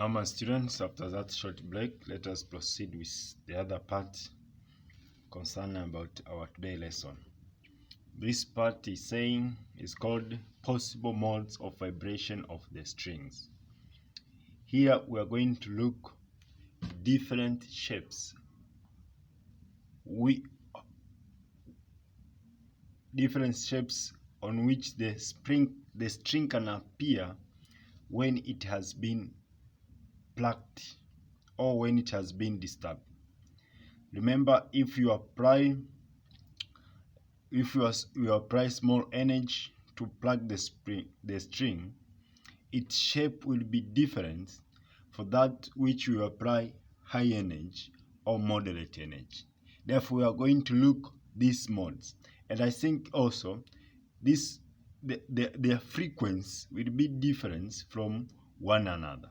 Now, my students, after that short break, let us proceed with the other part concerning about our today lesson. This part is called possible modes of vibration of the strings. Here we are going to look different shapes. Different shapes on which the string can appear when it has been plucked or when it has been disturbed. Remember, if you apply small energy to plug the string, its shape will be different for that which you apply high energy or moderate energy. Therefore, we are going to look these modes, and I think also their frequency will be different from one another.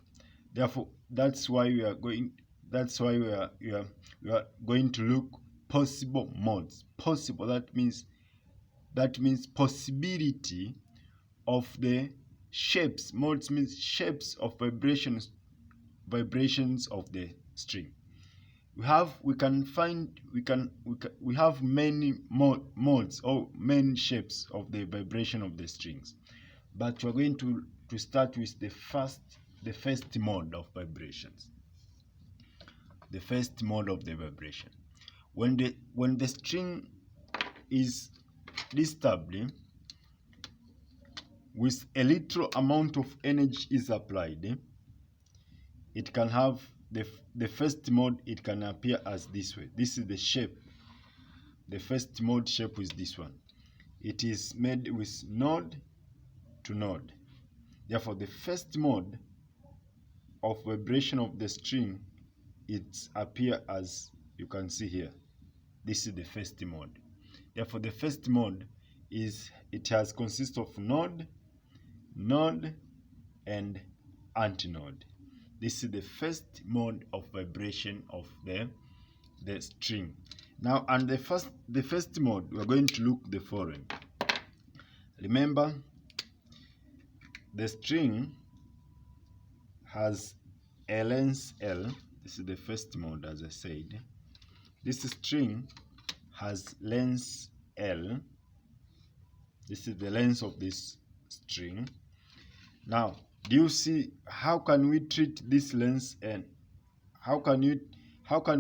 Therefore, that's why we are going to look possible modes. Possible, that means possibility of the shapes. Modes means shapes of vibrations of the string. We have many modes or many shapes of the vibration of the strings, but we're going to start with the first mode of vibrations. The first mode of the vibration, when the string is disturbed, with a little amount of energy is applied, it can have the first mode. It can appear as this way. This is the shape. The first mode shape is this one. It is made with node to node. Therefore, the first mode of vibration of the string, it appear as you can see here. This is the first mode. Therefore, the first mode has consists of node, and antinode. This is the first mode of vibration of the string. Now, and the first mode, we are going to look the following. Remember, the string has a length L. This is the first mode, as I said. This string has length L. This is the length of this string. Now, do you see how can we treat this length, and how can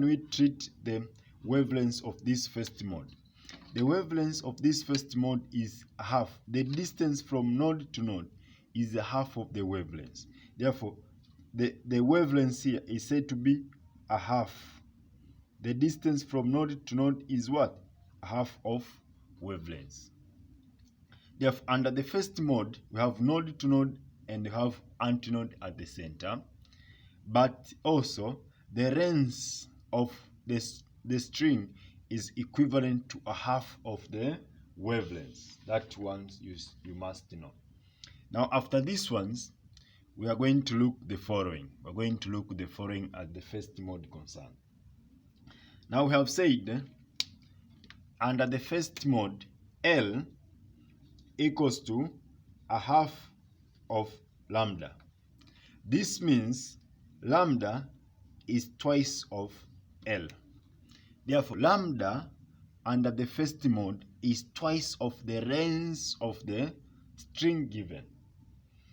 we treat the wavelength of this first mode? The wavelength of this first mode is half. The distance from node to node is a half of the wavelength. Therefore, the wavelength here is said to be a half. The distance from node to node is what? A half of wavelength. Therefore, under the first mode, we have node to node and we have antinode at the center. But also, the length of the string is equivalent to a half of the wavelength. That one you must know. Now, after these ones, we are going to look the following. We're going to look the following as the first mode concern. Now, we have said under the first mode, L equals to a half of lambda. This means lambda is twice of L. Therefore, lambda under the first mode is twice of the length of the string given.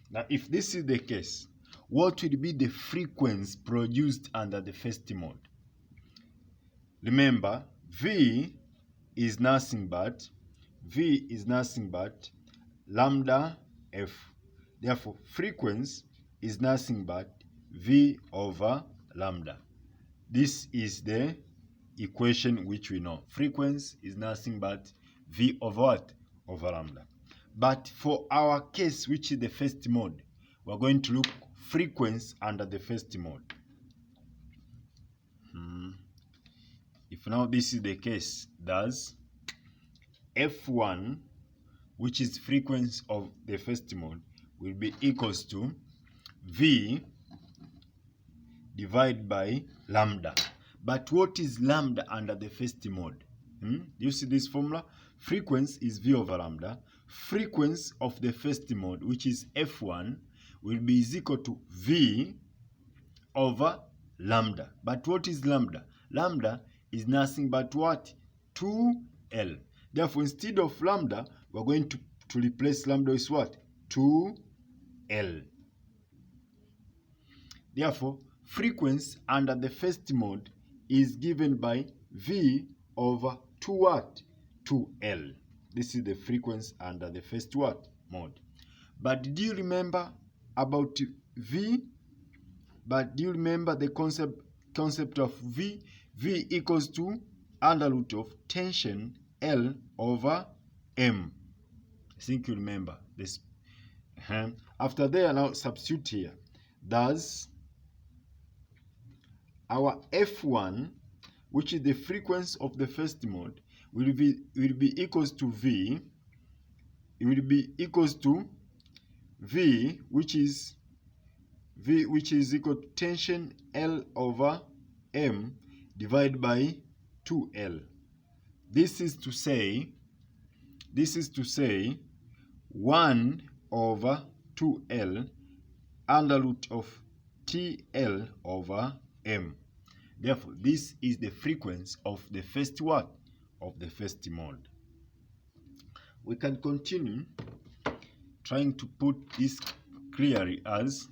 Now, if this is the case, what will be the frequency produced under the first mode? Remember, V is nothing but lambda F. Therefore, frequency is nothing but V over lambda. This is the equation which we know. Frequency is nothing but V over what? Over lambda. But for our case, which is the first mode, we're going to look frequency under the first mode. If now this is the case, thus F1, which is frequency of the first mode, will be equals to V divided by lambda. But what is lambda under the first mode? Do you see this formula? Frequency is V over lambda. Frequency of the first mode, which is F1, will be equal to V over lambda. But what is lambda? Lambda is nothing but what? 2L. Therefore, instead of lambda, we're going to replace lambda with what? 2L. Therefore, frequency under the first mode is given by V over 2 what? 2L. This is the frequency under the first what? Mode. But do you remember about V? But do you remember the concept of V? V equals to under root of tension L over M. I think you remember this. After there, now substitute here. Thus, our F1, which is the frequency of the first mode, will be equals to V. It will be equals to V, which is equal to tension L over M divided by 2L. This is to say 1 over 2L under root of TL over M. Therefore, this is the frequency of the first what? Of the first mode. We can continue trying to put this clearly as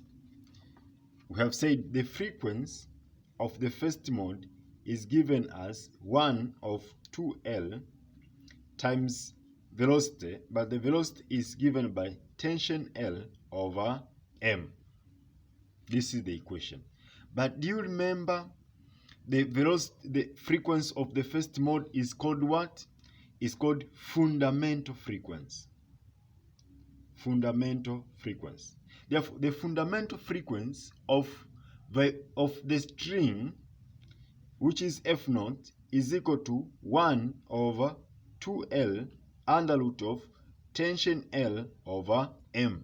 we have said the frequency of the first mode is given as 1 of 2L times velocity, but the velocity is given by tension L over M. This is the equation. But do you remember the frequency of the first mode is called what? It's called fundamental frequency. Fundamental frequency. Therefore, the fundamental frequency of the string, which is F naught, is equal to 1 over 2L under root of tension L over M.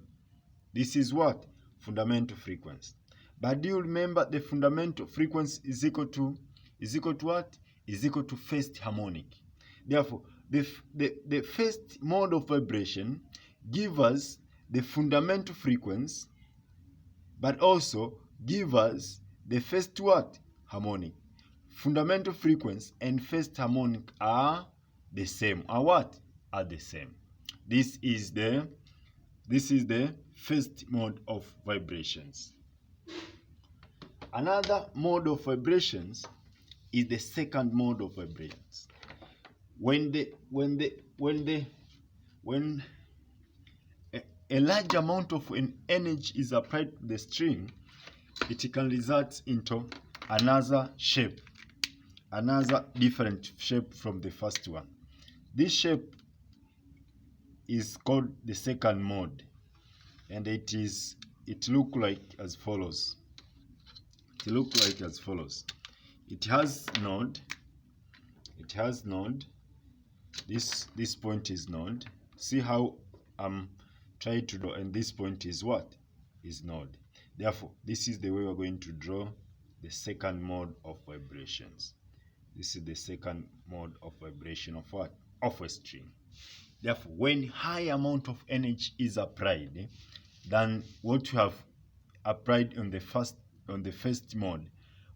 This is what? Fundamental frequency. But do you remember the fundamental frequency is equal to what? Is equal to first harmonic. Therefore, the first mode of vibration gives us the fundamental frequency, but also give us the first what? Harmonic. Fundamental frequency and first harmonic are the same. Are what? Are the same. This is the first mode of vibrations. Another mode of vibrations is the second mode of vibrations. When a large amount of energy is applied to the string, it can result into another shape, another different shape from the first one. This shape is called the second mode, and it looks like as follows. It has node. This point is node. See how I'm trying to draw, and this point is what? Is node. Therefore, this is the way we're going to draw the second mode of vibrations. This is the second mode of vibration of what? Of a string. Therefore, when high amount of energy is applied than what you have applied on the first mode,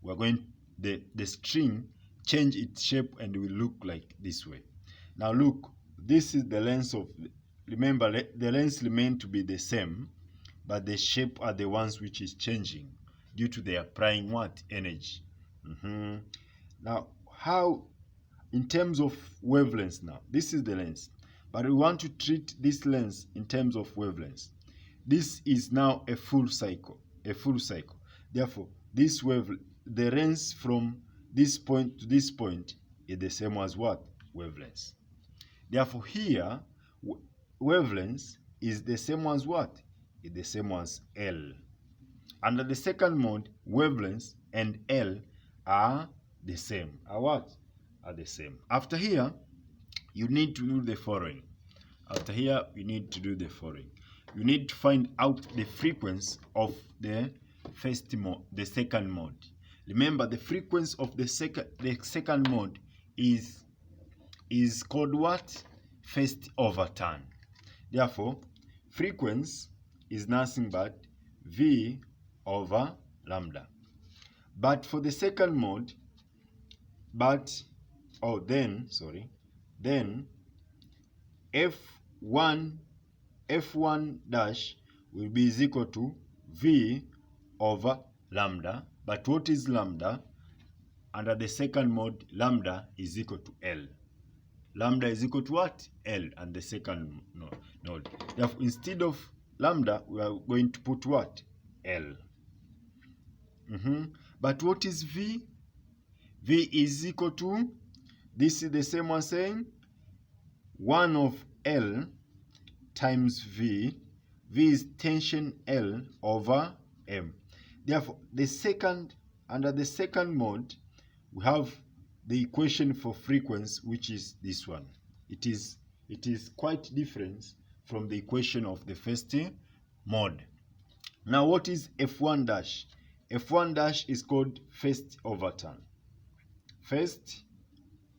we're going the string change its shape and will look like this way. Now look, this is the length of, remember the lengths remain to be the same, but the shape are the ones which is changing due to the applying what? Energy. Now how, in terms of wavelengths, now this is the length, but we want to treat this length in terms of wavelengths. This is now a full cycle. Therefore, this the length from this point to this point is the same as what? Wavelengths. Therefore, here wavelengths is the same as what? Is the same as L. Under the second mode, wavelengths and L are the same. Are what? Are the same. After here, you need to do the following. You need to find out the frequency of the second mode. Remember, the frequency of the second mode is called what? First overturn. Therefore, frequency is nothing but V over lambda. But for the second mode, then f1 dash will be is equal to v over lambda. But what is lambda? Under the second mode, lambda is equal to L. Lambda is equal to what? L and the second node. Therefore, instead of lambda, we are going to put what? L. But what is V? V is equal to, this is the same one saying 1 of L times V. V is tension L over M. Therefore, under the second mode, we have the equation for frequency, which is this one. It is quite different from the equation of the first mode. Now, what is F1 dash? F1 dash is called first overturn. First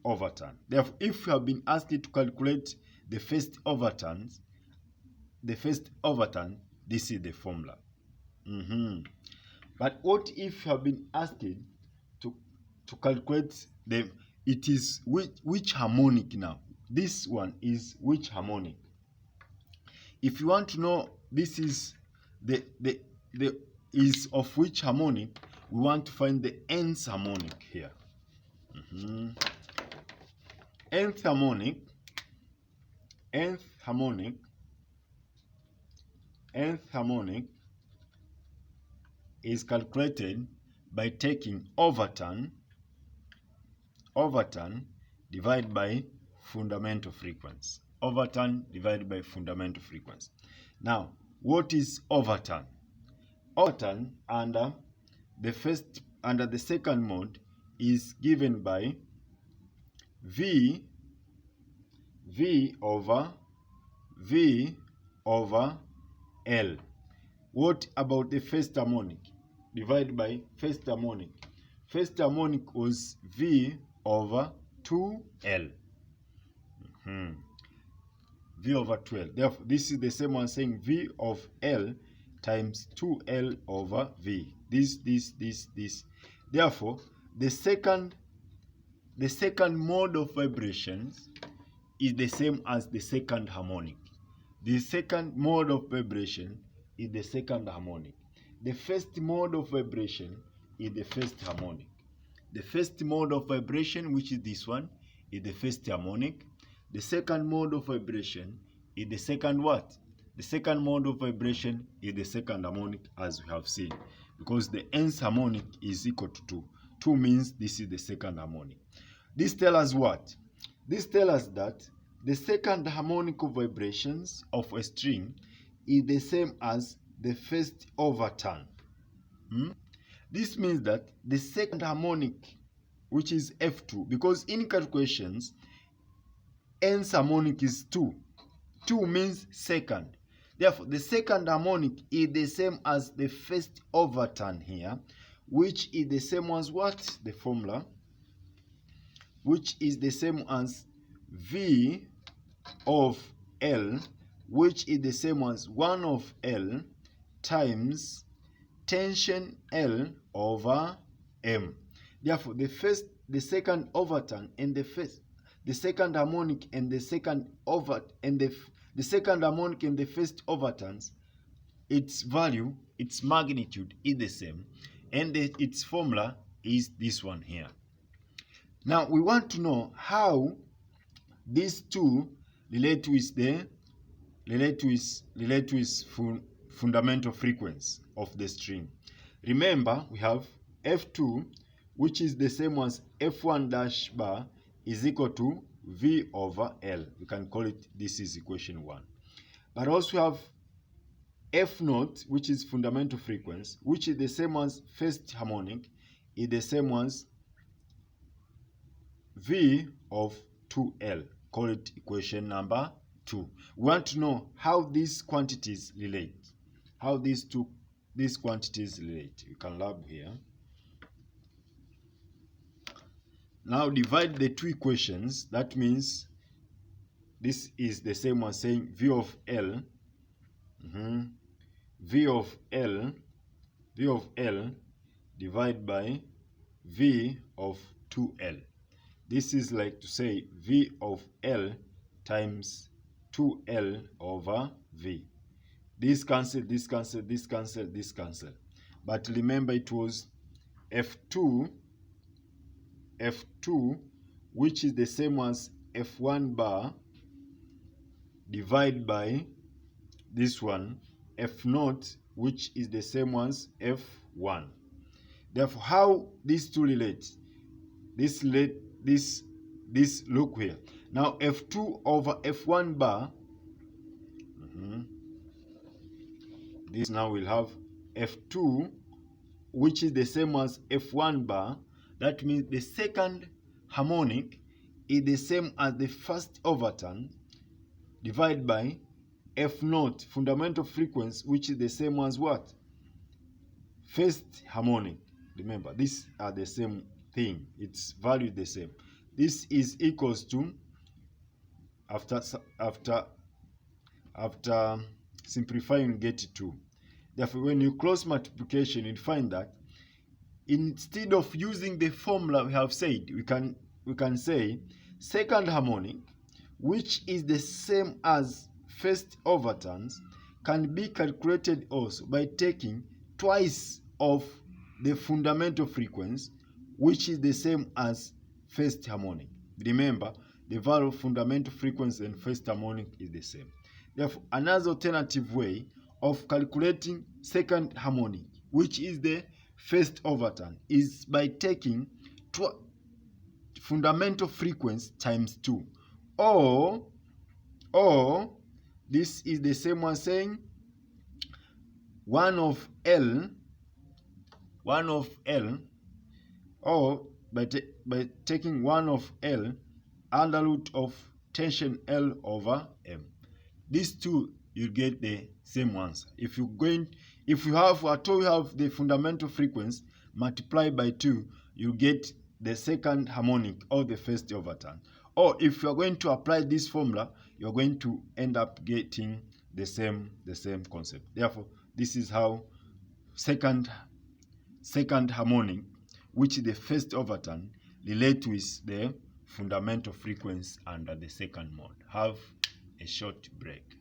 overturn. Therefore, if you have been asked to calculate the first overturn, this is the formula. But what if you have been asked to calculate it is which harmonic now? This one is which harmonic? If you want to know this is the is of which harmonic, we want to find the nth harmonic here. Nth harmonic is calculated by taking overturn divided by fundamental frequency. Overturn divided by fundamental frequency. Now, what is overturn? Overturn under the second mode is given by V over L. What about the first harmonic? Divided by first harmonic. First harmonic was V over 2L. V over 2L. Therefore, this is the same one saying V of L times 2L over V. This. Therefore, the second mode of vibrations is the same as the second harmonic. The second mode of vibration is the second harmonic. The first mode of vibration is the first harmonic. The first mode of vibration, which is this one, is the first harmonic. The second mode of vibration is the second what? The second mode of vibration is the second harmonic, as we have seen, because the nth harmonic is equal to 2. 2 means this is the second harmonic. This tells us what? This tells us that the second harmonic of vibrations of a string is the same as the first overturn. This means that the second harmonic, which is F2, because in calculations, nth harmonic is 2. 2 means second. Therefore, the second harmonic is the same as the first overturn here, which is the same as what? The formula, which is the same as V of L, which is the same as 1 of L times tension L over M. Therefore, the second overturn and the second harmonic and the second the second harmonic and the first overturns, its value, its magnitude is the same, and its formula is this one here. Now we want to know how these two relate with fundamental frequency of the string. Remember, we have F2, which is the same as F1 dash bar is equal to V over L. We can call it, this is equation 1. But also have F naught, which is fundamental frequency, which is the same as first harmonic, is the same as V of 2L. Call it equation number 2. We want to know how these quantities relate. How these quantities relate. You can lab here. Now divide the two equations. That means this is the same as saying V of L. V of L divided by V of 2L. This is like to say V of L times 2L over V. This cancel, this cancel, this cancel, this cancel. But remember it was F2, which is the same as F1 bar divided by this one, F0, which is the same as F1. Therefore, how these two relate? This look here. Now F2 over F1 bar. This now will have F2, which is the same as F1 bar. That means the second harmonic is the same as the first overtone divided by F0, fundamental frequency, which is the same as what? First harmonic. Remember, these are the same thing. Its value is the same. This is equals to, after simplifying, get 2. Therefore, when you cross multiplication, you find that instead of using the formula we have said, we can say second harmonic, which is the same as first overtones, can be calculated also by taking twice of the fundamental frequency, which is the same as first harmonic. Remember, the value of fundamental frequency and first harmonic is the same. Therefore, another alternative way of calculating second harmonic, which is the first overtone, is by taking fundamental frequency times 2. Or this is the same as saying 1 of L, or by taking 1 of L under root of tension L over M. These two, you get the same answer. If you have the fundamental frequency multiplied by 2, you get the second harmonic or the first overtone. Or if you are going to apply this formula, you are going to end up getting the same concept. Therefore, this is how second harmonic, which is the first overtone, relate with the fundamental frequency under the second mode. Have a short break.